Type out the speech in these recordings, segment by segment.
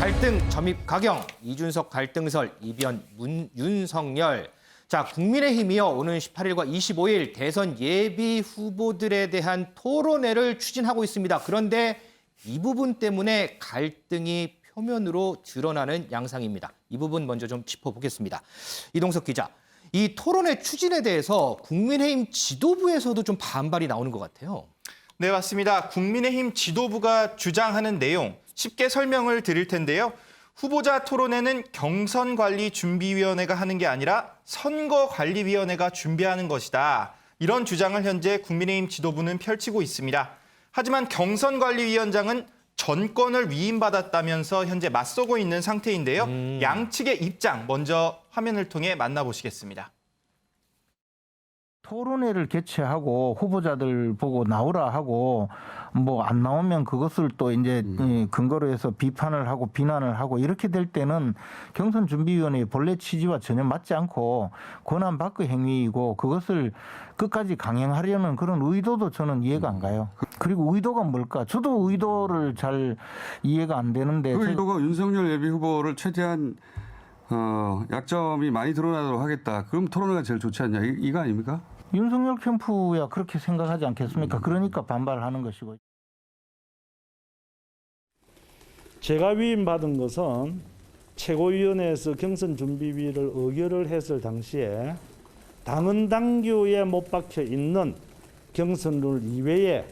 갈등 점입 가경, 이준석 갈등설, 이변 윤석열. 자, 국민의힘이요. 오는 18일과 25일 대선 예비 후보들에 대한 토론회를 추진하고 있습니다. 그런데 이 부분 때문에 갈등이 표면으로 드러나는 양상입니다. 이 부분 먼저 좀 짚어보겠습니다. 이동석 기자, 이 토론회 추진에 대해서 국민의힘 지도부에서도 좀 반발이 나오는 것 같아요. 네, 맞습니다. 국민의힘 지도부가 주장하는 내용 쉽게 설명을 드릴 텐데요. 후보자 토론회는 경선관리준비위원회가 하는 게 아니라 선거관리위원회가 준비하는 것이다. 이런 주장을 현재 국민의힘 지도부는 펼치고 있습니다. 하지만 경선관리위원장은 전권을 위임받았다면서 현재 맞서고 있는 상태인데요. 양측의 입장 먼저 화면을 통해 만나보시겠습니다. 토론회를 개최하고 후보자들 보고 나오라 하고 뭐 안 나오면 그것을 또 이제 근거로 해서 비판을 하고 비난을 하고 이렇게 될 때는 경선준비위원회의 본래 취지와 전혀 맞지 않고 권한 밖의 행위이고 그것을 끝까지 강행하려는 그런 의도도 저는 이해가 안 가요. 그리고 의도가 뭘까? 저도 의도를 잘 이해가 안 되는데. 그 의도가 윤석열 예비 후보를 최대한 약점이 많이 드러나도록 하겠다. 그럼 토론회가 제일 좋지 않냐? 이거 아닙니까? 윤석열 캠프야 그렇게 생각하지 않겠습니까? 그러니까 반발하는 것이고. 제가 위임받은 것은 최고위원회에서 경선준비위를 의결을 했을 당시에 당헌 당규에 못 박혀 있는 경선룰 이외에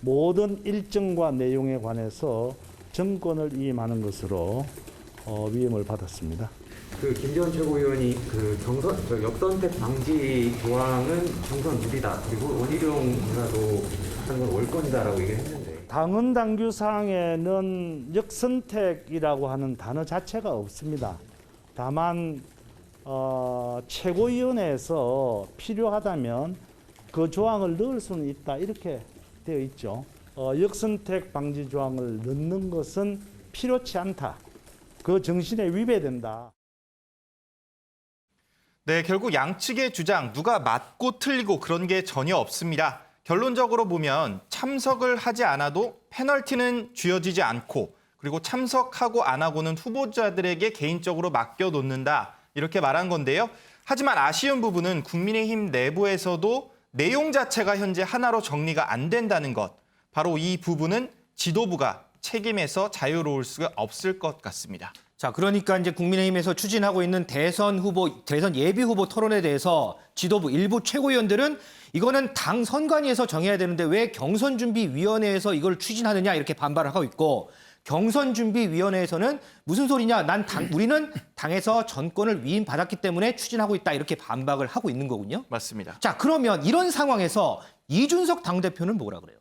모든 일정과 내용에 관해서 정권을 위임하는 것으로 위임을 받았습니다. 그 김재원 최고위원이 그 역선택 방지 조항은 경선 룰이다. 그리고 원희룡 지사도 하는 건 월권이다라고 얘기를 했는데. 당헌 당규 사항에는 역선택이라고 하는 단어 자체가 없습니다. 다만 최고위원회에서 필요하다면 그 조항을 넣을 수는 있다 이렇게 되어 있죠. 역선택 방지 조항을 넣는 것은 필요치 않다. 그 정신에 위배된다. 네, 결국 양측의 주장 누가 맞고 틀리고 그런 게 전혀 없습니다. 결론적으로 보면 참석을 하지 않아도 페널티는 쥐어지지 않고 그리고 참석하고 안 하고는 후보자들에게 개인적으로 맡겨놓는다. 이렇게 말한 건데요. 하지만 아쉬운 부분은 국민의힘 내부에서도 내용 자체가 현재 하나로 정리가 안 된다는 것. 바로 이 부분은 지도부가 책임에서 자유로울 수가 없을 것 같습니다. 자, 그러니까 이제 국민의힘에서 추진하고 있는 대선 예비 후보 토론에 대해서 지도부 일부 최고위원들은 이거는 당 선관위에서 정해야 되는데 왜 경선준비위원회에서 이걸 추진하느냐 이렇게 반발을 하고 있고 경선준비위원회에서는 무슨 소리냐 우리는 당에서 전권을 위임받았기 때문에 추진하고 있다 이렇게 반박을 하고 있는 거군요. 맞습니다. 자, 그러면 이런 상황에서 이준석 당대표는 뭐라 그래요?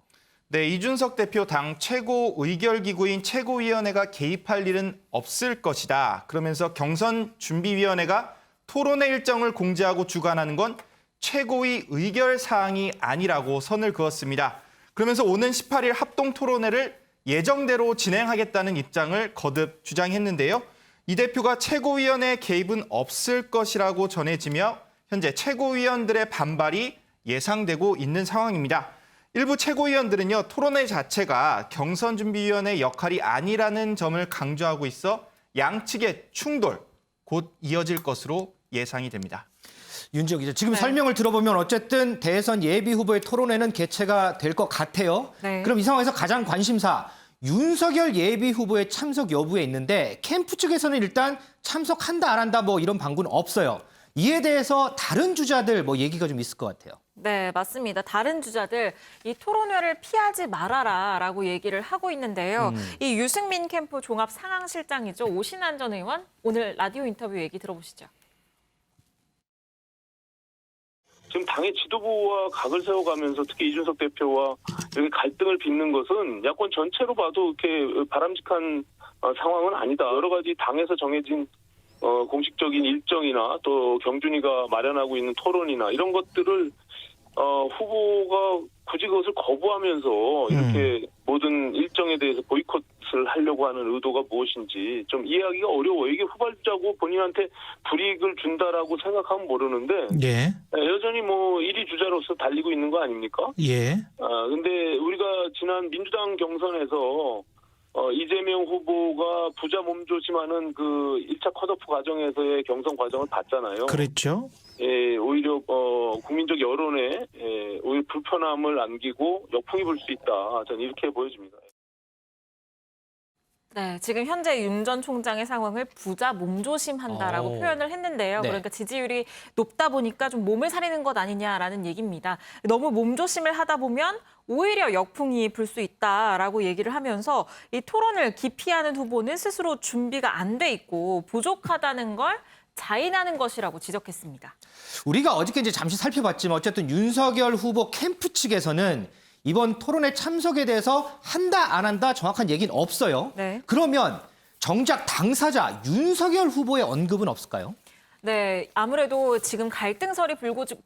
네, 이준석 대표 당 최고 의결기구인 최고위원회가 개입할 일은 없을 것이다. 그러면서 경선준비위원회가 토론회 일정을 공지하고 주관하는 건 최고위 의결 사항이 아니라고 선을 그었습니다. 그러면서 오는 18일 합동 토론회를 예정대로 진행하겠다는 입장을 거듭 주장했는데요. 이 대표가 최고위원회 개입은 없을 것이라고 전해지며 현재 최고위원들의 반발이 예상되고 있는 상황입니다. 일부 최고위원들은요, 토론회 자체가 경선준비위원회 역할이 아니라는 점을 강조하고 있어 양측의 충돌 곧 이어질 것으로 예상이 됩니다. 윤지혁 기자, 지금 설명을 들어보면 어쨌든 대선 예비 후보의 토론회는 개최가 될 것 같아요. 네. 그럼 이 상황에서 가장 관심사 윤석열 예비 후보의 참석 여부에 있는데 캠프 측에서는 일단 참석한다 안 한다 뭐 이런 방구는 없어요. 이에 대해서 다른 주자들 뭐 얘기가 좀 있을 것 같아요. 네, 맞습니다. 다른 주자들 이 토론회를 피하지 말아라라고 얘기를 하고 있는데요. 이 유승민 캠프 종합 상황실장이죠. 오신환 전 의원 오늘 라디오 인터뷰 얘기 들어보시죠. 지금 당의 지도부와 각을 세워가면서 특히 이준석 대표와 이렇게 갈등을 빚는 것은 야권 전체로 봐도 이렇게 바람직한 상황은 아니다. 여러 가지 당에서 정해진 공식적인 일정이나 또 경준이가 마련하고 있는 토론이나 이런 것들을 후보가 굳이 그것을 거부하면서 이렇게 모든 일정에 대해서 보이콧을 하려고 하는 의도가 무엇인지 좀 이해하기가 어려워요. 이게 후발자고 본인한테 불이익을 준다라고 생각하면 모르는데 예. 여전히 뭐 1위 주자로서 달리고 있는 거 아닙니까? 예. 근데 우리가 지난 민주당 경선에서 이재명 후보가 부자 몸조심하는 그 1차 컷오프 과정에서의 경선 과정을 봤잖아요. 그랬죠. 예, 오히려 국민적 여론에 오히려 불편함을 안기고 역풍이 불 수 있다. 저는 이렇게 보여집니다. 네, 지금 현재 윤 전 총장의 상황을 부자 몸조심한다라고 표현을 했는데요. 네. 그러니까 지지율이 높다 보니까 좀 몸을 사리는 것 아니냐라는 얘기입니다. 너무 몸조심을 하다 보면 오히려 역풍이 불 수 있다라고 얘기를 하면서 이 토론을 기피하는 후보는 스스로 준비가 안 돼 있고 부족하다는 걸 자인하는 것이라고 지적했습니다. 우리가 어저께 이제 잠시 살펴봤지만 어쨌든 윤석열 후보 캠프 측에서는 이번 토론회 참석에 대해서 한다 안 한다 정확한 얘기는 없어요. 네. 그러면 정작 당사자 윤석열 후보의 언급은 없을까요? 네, 아무래도 지금 갈등설이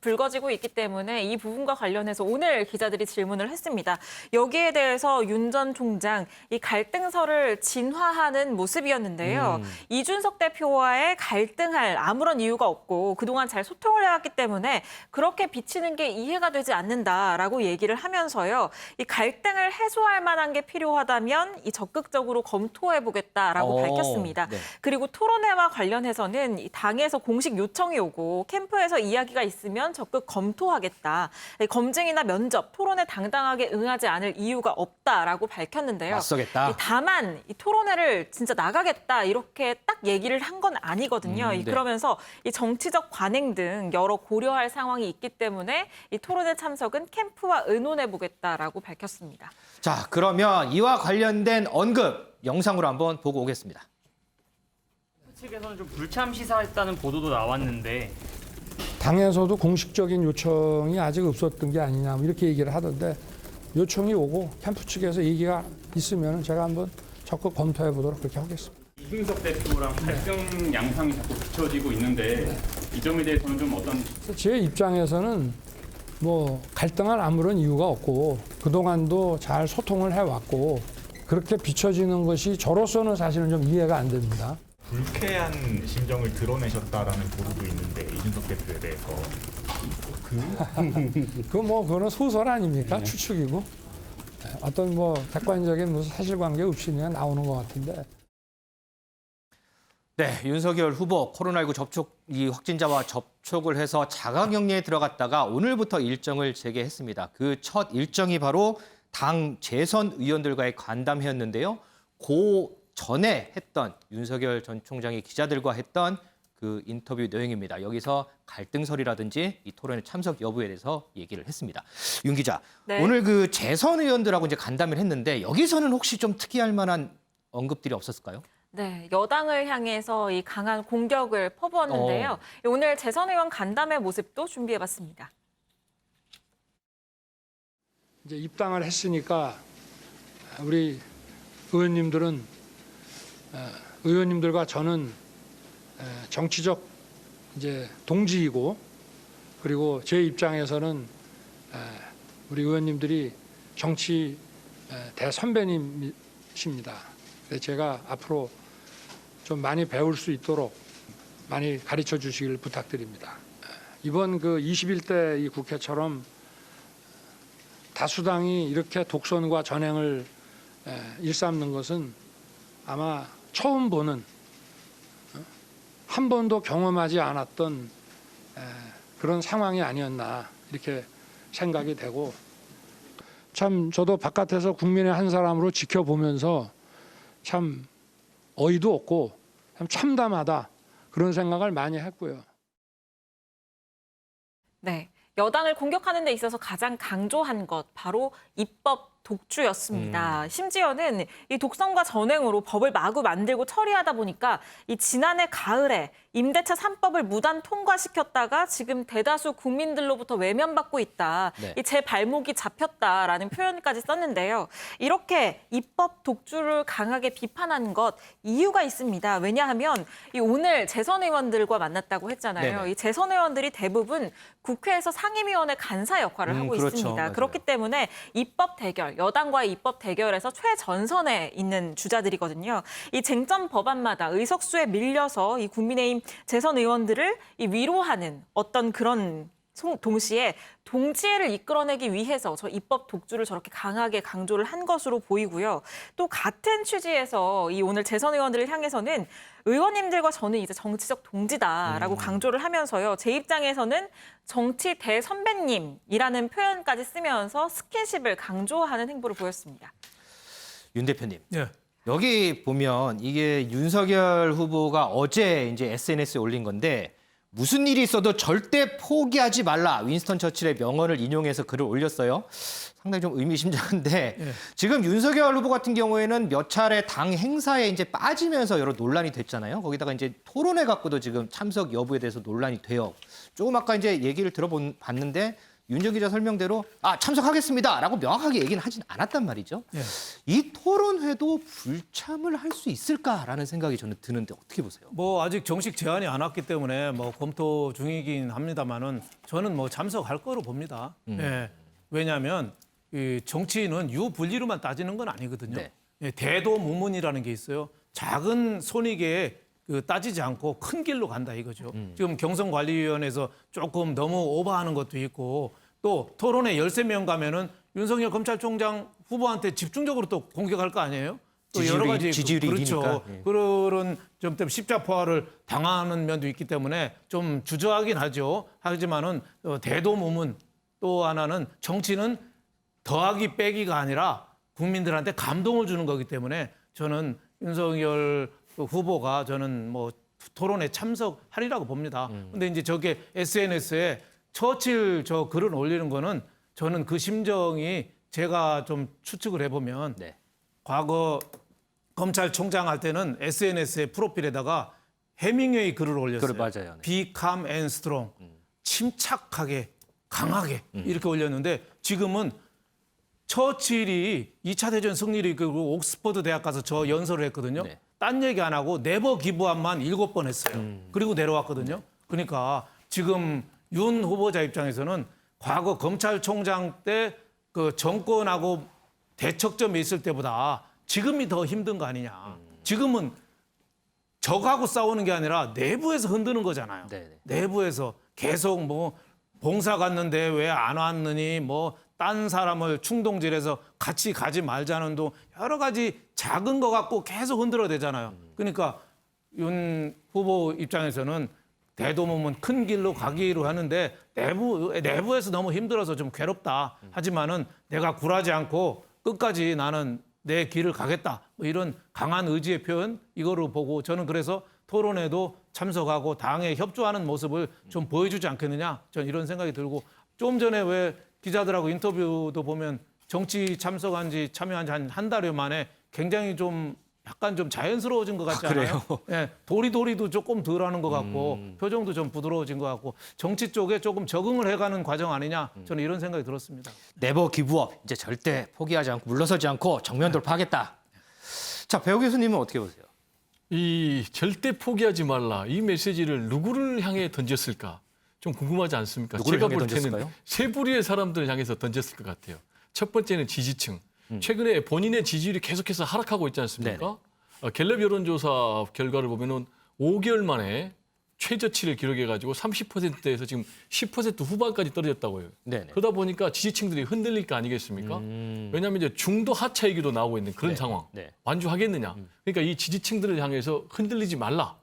불거지고 있기 때문에 이 부분과 관련해서 오늘 기자들이 질문을 했습니다. 여기에 대해서 윤 전 총장 이 갈등설을 진화하는 모습이었는데요. 이준석 대표와의 갈등할 아무런 이유가 없고 그동안 잘 소통을 해왔기 때문에 그렇게 비치는 게 이해가 되지 않는다라고 얘기를 하면서요. 이 갈등을 해소할 만한 게 필요하다면 이 적극적으로 검토해보겠다라고 밝혔습니다. 네. 그리고 토론회와 관련해서는 이 당에서 공식 요청이 오고 캠프에서 이야기가 있으면 적극 검토하겠다. 검증이나 면접, 토론에 당당하게 응하지 않을 이유가 없다라고 밝혔는데요. 맞서겠다. 다만 이 토론회를 진짜 나가겠다 이렇게 딱 얘기를 한 건 아니거든요. 네. 그러면서 이 정치적 관행 등 여러 고려할 상황이 있기 때문에 이 토론회 참석은 캠프와 의논해보겠다라고 밝혔습니다. 자, 그러면 이와 관련된 언급 영상으로 한번 보고 오겠습니다. 측에서는 좀 불참 시사했다는 보도도 나왔는데 당에서도 공식적인 요청이 아직 없었던 게 아니냐 이렇게 얘기를 하던데 요청이 오고 캠프 측에서 얘기가 있으면 제가 한번 적극 검토해 보도록 그렇게 하겠습니다. 이준석 대표랑 갈등 양상이 자꾸 비춰지고 있는데 이 점에 대해서는 좀 어떤 제 입장에서는 뭐 갈등할 아무런 이유가 없고 그동안도 잘 소통을 해왔고 그렇게 비춰지는 것이 저로서는 사실은 좀 이해가 안 됩니다. 불쾌한 심정을 드러내셨다라는 보도도 있는데 이준석 대표에 대해서 그거는 소설 아닙니까? 추측이고 어떤 뭐 객관적인 무슨 사실관계 없이 그냥 나오는 것 같은데. 네, 윤석열 후보 코로나19 이 확진자와 접촉을 해서 자가격리에 들어갔다가 오늘부터 일정을 재개했습니다. 그 첫 일정이 바로 당 재선 의원들과의 간담회였는데요. 전에 했던 윤석열 전 총장이 기자들과 했던 그 인터뷰 내용입니다. 여기서 갈등설이라든지 이 토론의 참석 여부에 대해서 얘기를 했습니다. 윤 기자, 네. 오늘 그 재선 의원들하고 이제 간담회를 했는데 여기서는 혹시 좀 특이할 만한 언급들이 없었을까요? 네, 여당을 향해서 이 강한 공격을 퍼부었는데요. 오늘 재선 의원 간담회 모습도 준비해봤습니다. 이제 입당을 했으니까 우리 의원님들과 저는 정치적 이제 동지이고 그리고 제 입장에서는 우리 의원님들이 정치 대선배님이십니다. 그래서 제가 앞으로 좀 많이 배울 수 있도록 많이 가르쳐 주시길 부탁드립니다. 이번 그 21대 이 국회처럼 다수당이 이렇게 독선과 전횡을 일삼는 것은 아마 처음 보는 한 번도 경험하지 않았던 그런 상황이 아니었나 이렇게 생각이 되고 참 저도 바깥에서 국민의 한 사람으로 지켜보면서 참 어이도 없고 참 참담하다 그런 생각을 많이 했고요. 네, 여당을 공격하는 데 있어서 가장 강조한 것 바로 입법 독주였습니다. 심지어는 이 독선과 전횡으로 법을 마구 만들고 처리하다 보니까 이 지난해 가을에 임대차 3법을 무단 통과시켰다가 지금 대다수 국민들로부터 외면받고 있다. 네. 제 발목이 잡혔다라는 표현까지 썼는데요. 이렇게 입법 독주를 강하게 비판한 것 이유가 있습니다. 왜냐하면 이 오늘 재선 의원들과 만났다고 했잖아요. 네네. 이 재선 의원들이 대부분 국회에서 상임위원회 간사 역할을 하고 그렇죠. 있습니다. 맞아요. 그렇기 때문에 입법 대결, 여당과의 입법 대결에서 최전선에 있는 주자들이거든요. 이 쟁점 법안마다 의석수에 밀려서 이 국민의힘 재선 의원들을 이 위로하는 어떤 그런 동시에 동지애를 이끌어내기 위해서 저 입법 독주를 저렇게 강하게 강조를 한 것으로 보이고요. 또 같은 취지에서 이 오늘 재선 의원들을 향해서는 의원님들과 저는 이제 정치적 동지다라고 강조를 하면서요. 제 입장에서는 정치 대선배님이라는 표현까지 쓰면서 스킨십을 강조하는 행보를 보였습니다. 윤 대표님. 예. 여기 보면 이게 윤석열 후보가 어제 이제 SNS에 올린 건데 무슨 일이 있어도 절대 포기하지 말라. 윈스턴 처칠의 명언을 인용해서 글을 올렸어요. 상당히 좀 의미심장한데 예. 지금 윤석열 후보 같은 경우에는 몇 차례 당 행사에 이제 빠지면서 여러 논란이 됐잖아요. 거기다가 이제 토론회 갖고도 지금 참석 여부에 대해서 논란이 돼요. 조금 아까 이제 얘기를 봤는데 윤정 기자 설명대로 참석하겠습니다라고 명확하게 얘기는 하진 않았단 말이죠. 예. 이 토론회도 불참을 할 수 있을까라는 생각이 저는 드는데 어떻게 보세요? 뭐 아직 정식 제안이 안 왔기 때문에 뭐 검토 중이긴 합니다만은 저는 뭐 참석할 거로 봅니다. 예. 왜냐하면 이 정치인은 유불리로만 따지는 건 아니거든요. 네. 예, 대도무문이라는 게 있어요. 작은 손익에 따지지 않고 큰 길로 간다 이거죠. 지금 경선관리위원회에서 조금 너무 오버하는 것도 있고 또 토론회 13명 가면은 윤석열 검찰총장 후보한테 집중적으로 또 공격할 거 아니에요? 또 여러 가지 지지율이 그렇죠. 이기니까. 예. 그런 좀 때문에 십자포화를 당하는 면도 있기 때문에 좀 주저하긴 하죠. 하지만은 대도무문 또 하나는 정치는 더하기 빼기가 아니라 국민들한테 감동을 주는 거기 때문에 저는 윤석열 후보가 저는 뭐 토론에 참석하리라고 봅니다. 근데 이제 저게 SNS에 처칠 저 글을 올리는 거는 저는 그 심정이 제가 좀 추측을 해보면 네. 과거 검찰총장 할 때는 SNS에 프로필에다가 해밍웨이 글을 올렸어요. 맞아요. 네. Be calm and strong. 침착하게, 강하게 이렇게 올렸는데 지금은 처칠이 2차 대전 승리를 이끌고 옥스퍼드 대학 가서 저 연설을 했거든요. 네. 딴 얘기 안 하고 네버 기브업만 7번 했어요. 그리고 내려왔거든요. 그러니까 지금 윤 후보자 입장에서는 과거 검찰총장 때 그 정권하고 대척점에 있을 때보다 지금이 더 힘든 거 아니냐. 지금은 적하고 싸우는 게 아니라 내부에서 흔드는 거잖아요. 네네. 내부에서 계속 뭐 봉사 갔는데 왜 안 왔느니 뭐 딴 사람을 충동질해서 같이 가지 말자는 도 여러 가지 작은 거 갖고 계속 흔들어야 되잖아요. 그러니까 윤 후보 입장에서는 대도무문 큰 길로 가기로 하는데 내부에서 너무 힘들어서 좀 괴롭다. 하지만은 내가 굴하지 않고 끝까지 나는 내 길을 가겠다. 뭐 이런 강한 의지의 표현 이거로 보고 저는 그래서 토론회도 참석하고 당에 협조하는 모습을 좀 보여주지 않겠느냐. 저는 이런 생각이 들고 좀 전에 왜 기자들하고 인터뷰도 보면 정치 참석한 지 참여한 지 한 달여 만에 굉장히 좀 약간 좀 자연스러워진 것 같지 않아요? 예, 도리도리도 조금 덜 하는 것 같고 표정도 좀 부드러워진 것 같고 정치 쪽에 조금 적응을 해가는 과정 아니냐 저는 이런 생각이 들었습니다. 네버 기브업 이제 절대 포기하지 않고 물러서지 않고 정면 돌파하겠다. 자, 배우 교수님은 어떻게 보세요? 이 절대 포기하지 말라 이 메시지를 누구를 향해 던졌을까? 좀 궁금하지 않습니까? 누구를 제가 향해 볼 때는 던졌을까요? 세 부류의 사람들을 향해서 던졌을 것 같아요. 첫 번째는 지지층. 최근에 본인의 지지율이 계속해서 하락하고 있지 않습니까? 갤럽 여론조사 결과를 보면은 5개월 만에 최저치를 기록해가지고 30%에서 지금 10% 후반까지 떨어졌다고요. 네네. 그러다 보니까 지지층들이 흔들릴 거 아니겠습니까? 왜냐하면 이제 중도 하차 얘기도 나오고 있는 그런 네. 상황. 네. 완주하겠느냐. 그러니까 이 지지층들을 향해서 흔들리지 말라.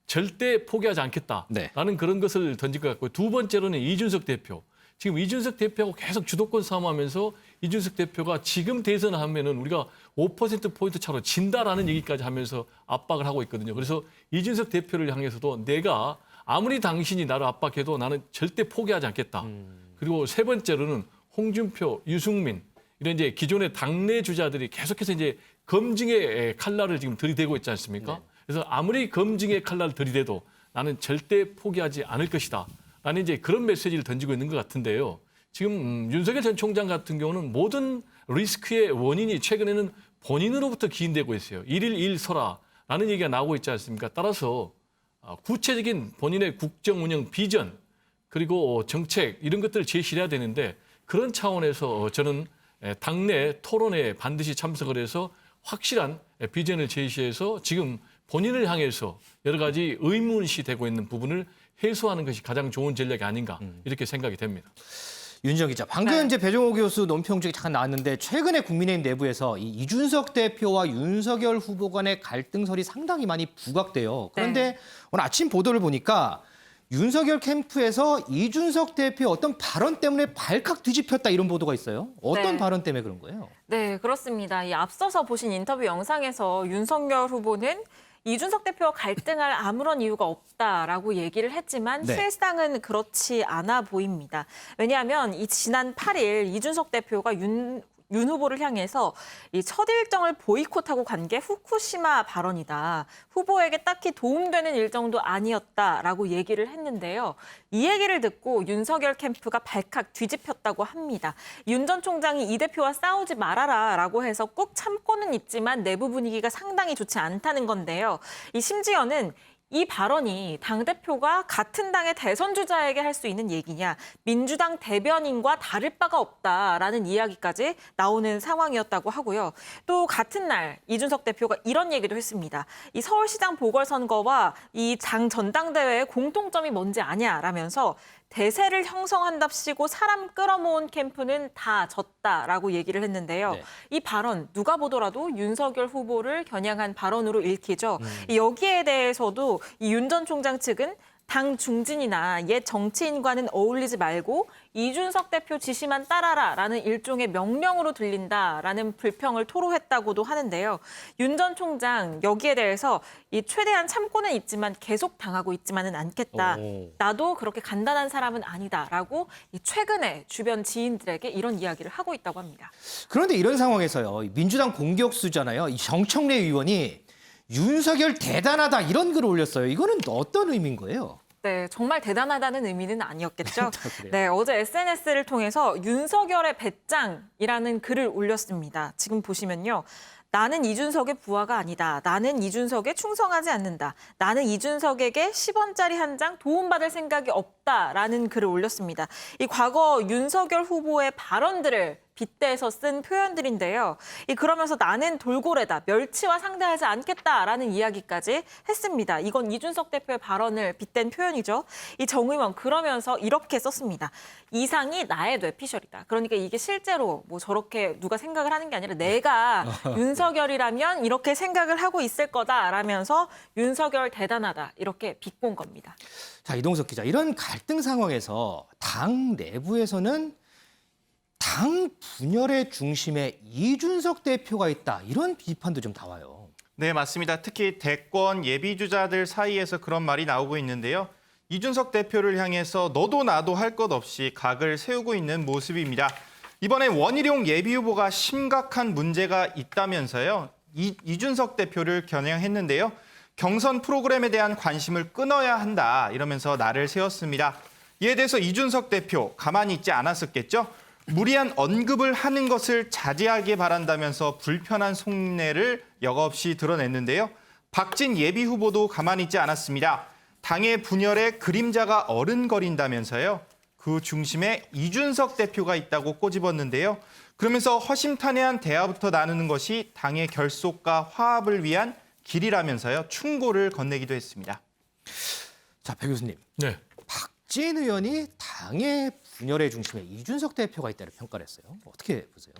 절대 포기하지 않겠다라는 네. 그런 것을 던질 것 같고요. 두 번째로는 이준석 대표. 지금 이준석 대표하고 계속 주도권 싸움하면서 이준석 대표가 지금 대선을 하면은 우리가 5%포인트 차로 진다라는 얘기까지 하면서 압박을 하고 있거든요. 그래서 이준석 대표를 향해서도 내가 아무리 당신이 나를 압박해도 나는 절대 포기하지 않겠다. 그리고 세 번째로는 홍준표, 유승민 이런 이제 기존의 당내 주자들이 계속해서 이제 검증의 칼날을 지금 들이대고 있지 않습니까? 네. 그래서 아무리 검증의 칼날을 들이대도 나는 절대 포기하지 않을 것이다. 라는 이제 그런 메시지를 던지고 있는 것 같은데요. 지금 윤석열 전 총장 같은 경우는 모든 리스크의 원인이 최근에는 본인으로부터 기인되고 있어요. 일일 일서라라는 얘기가 나오고 있지 않습니까? 따라서 구체적인 본인의 국정 운영 비전 그리고 정책 이런 것들을 제시를 해야 되는데 그런 차원에서 저는 당내 토론회에 반드시 참석을 해서 확실한 비전을 제시해서 지금 본인을 향해서 여러 가지 의문시 되고 있는 부분을 해소하는 것이 가장 좋은 전략이 아닌가 이렇게 생각이 됩니다. 윤정 기자, 방금 이제 배종호 교수 논평 중에 잠깐 나왔는데 최근에 국민의힘 내부에서 이 이준석 대표와 윤석열 후보 간의 갈등설이 상당히 많이 부각돼요. 그런데 오늘 아침 보도를 보니까 윤석열 캠프에서 이준석 대표의 어떤 발언 때문에 발칵 뒤집혔다 이런 보도가 있어요. 어떤 발언 때문에 그런 거예요? 네, 그렇습니다. 이 앞서서 보신 인터뷰 영상에서 윤석열 후보는 이준석 대표와 갈등할 아무런 이유가 없다라고 얘기를 했지만 실상은 그렇지 않아 보입니다. 왜냐하면 이 지난 8일 이준석 대표가 윤 후보를 향해서 이 첫 일정을 보이콧하고 간 게 후쿠시마 발언이다. 후보에게 딱히 도움되는 일정도 아니었다라고 얘기를 했는데요. 이 얘기를 듣고 윤석열 캠프가 발칵 뒤집혔다고 합니다. 윤 전 총장이 이 대표와 싸우지 말아라라고 해서 꾹 참고는 있지만 내부 분위기가 상당히 좋지 않다는 건데요. 이 심지어는 이 발언이 당대표가 같은 당의 대선 주자에게 할 수 있는 얘기냐, 민주당 대변인과 다를 바가 없다라는 이야기까지 나오는 상황이었다고 하고요. 또 같은 날 이준석 대표가 이런 얘기도 했습니다. 이 서울시장 보궐선거와 이 당 전당대회의 공통점이 뭔지 아냐라면서 대세를 형성한답시고 사람 끌어모은 캠프는 다 졌다라고 얘기를 했는데요. 이 발언 누가 보더라도 윤석열 후보를 겨냥한 발언으로 읽히죠. 여기에 대해서도 이 윤 전 총장 측은 당 중진이나 옛 정치인과는 어울리지 말고 이준석 대표 지시만 따라라라는 일종의 명령으로 들린다라는 불평을 토로했다고도 하는데요. 윤 전 총장 여기에 대해서 이 최대한 참고는 있지만 계속 당하고 있지만은 않겠다. 나도 그렇게 간단한 사람은 아니다라고 최근에 주변 지인들에게 이런 이야기를 하고 있다고 합니다. 그런데 이런 상황에서요. 민주당 공격수잖아요. 이 정청래 의원이 윤석열 대단하다 이런 글을 올렸어요. 이거는 어떤 의미인 거예요? 네, 정말 대단하다는 의미는 아니었겠죠. 네, 어제 SNS를 통해서 윤석열의 배짱이라는 글을 올렸습니다. 지금 보시면요. 나는 이준석의 부하가 아니다. 나는 이준석에 충성하지 않는다. 나는 이준석에게 10원짜리 한 장 도움받을 생각이 없다라는 글을 올렸습니다. 이 과거 윤석열 후보의 발언들을 빗대서 쓴 표현들인데요. 그러면서 나는 돌고래다, 멸치와 상대하지 않겠다라는 이야기까지 했습니다. 이건 이준석 대표의 발언을 빗댄 표현이죠. 이 정 의원 그러면서 이렇게 썼습니다. 이상이 나의 뇌피셜이다. 그러니까 이게 실제로 뭐 저렇게 누가 생각을 하는 게 아니라 내가 윤석열이라면 이렇게 생각을 하고 있을 거다라면서 윤석열 대단하다 이렇게 비꼰 겁니다. 자, 이동석 기자, 이런 갈등 상황에서 당 내부에서는 당 분열의 중심에 이준석 대표가 있다. 이런 비판도 좀 나와요. 네, 맞습니다. 특히 대권 예비주자들 사이에서 그런 말이 나오고 있는데요. 이준석 대표를 향해서 너도 나도 할 것 없이 각을 세우고 있는 모습입니다. 이번에 원희룡 예비후보가 심각한 문제가 있다면서요. 이준석 대표를 겨냥했는데요. 경선 프로그램에 대한 관심을 끊어야 한다 이러면서 날을 세웠습니다. 이에 대해서 이준석 대표 가만히 있지 않았었겠죠. 무리한 언급을 하는 것을 자제하길 바란다면서 불편한 속내를 여과없이 드러냈는데요. 박진 예비후보도 가만히 있지 않았습니다. 당의 분열에 그림자가 어른거린다면서요. 그 중심에 이준석 대표가 있다고 꼬집었는데요. 그러면서 허심탄회한 대화부터 나누는 것이 당의 결속과 화합을 위한 길이라면서요. 충고를 건네기도 했습니다. 자, 배 교수님. 네. 박진 의원이 당의 분열의 중심에 이준석 대표가 있다고 평가를 했어요. 어떻게 보세요?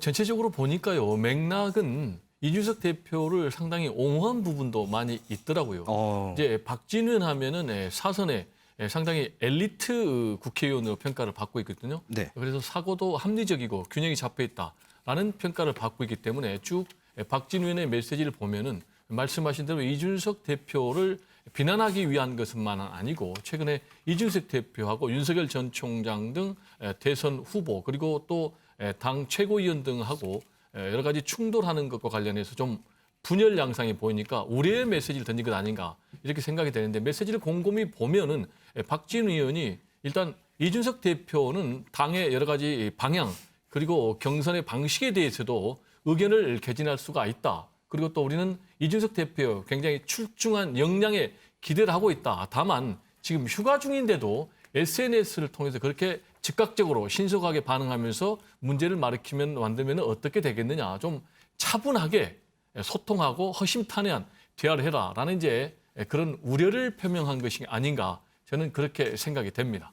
전체적으로 보니까요. 맥락은 이준석 대표를 상당히 옹호한 부분도 많이 있더라고요. 이제 박진은 하면은 사선에 상당히 엘리트 국회의원으로 평가를 받고 있거든요. 네. 그래서 사고도 합리적이고 균형이 잡혀 있다라는 평가를 받고 있기 때문에 쭉 박진 의원의 메시지를 보면은 말씀하신 대로 이준석 대표를 비난하기 위한 것은만 아니고 최근에 이준석 대표하고 윤석열 전 총장 등 대선 후보 그리고 또 당 최고위원 등하고 여러 가지 충돌하는 것과 관련해서 좀 분열 양상이 보이니까 우려의 메시지를 던진 것 아닌가 이렇게 생각이 되는데 메시지를 곰곰이 보면은 박진 의원이 일단 이준석 대표는 당의 여러 가지 방향 그리고 경선의 방식에 대해서도 의견을 개진할 수가 있다. 그리고 또 우리는 이준석 대표 굉장히 출중한 역량에 기대를 하고 있다. 다만 지금 휴가 중인데도 SNS를 통해서 그렇게 즉각적으로 신속하게 반응하면서 문제를 만들면 어떻게 되겠느냐. 좀 차분하게 소통하고 허심탄회한 대화를 해라라는 이제 그런 우려를 표명한 것이 아닌가 저는 그렇게 생각이 됩니다.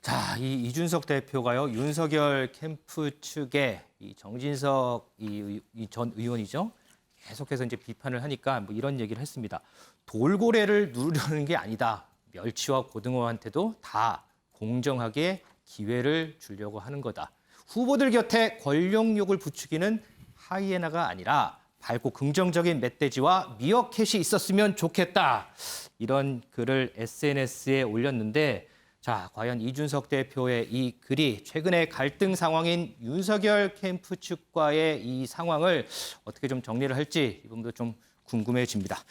자, 이 이준석 대표가요, 윤석열 캠프 측에 이 정진석 전 의원이죠. 계속해서 이제 비판을 하니까 뭐 이런 얘기를 했습니다. 돌고래를 누르려는 게 아니다. 멸치와 고등어한테도 다 공정하게 기회를 주려고 하는 거다. 후보들 곁에 권력욕을 부추기는 하이에나가 아니라 밝고 긍정적인 멧돼지와 미어캣이 있었으면 좋겠다. 이런 글을 SNS에 올렸는데 자, 과연 이준석 대표의 이 글이 최근의 갈등 상황인 윤석열 캠프 측과의 이 상황을 어떻게 좀 정리를 할지 이 부분도 좀 궁금해집니다.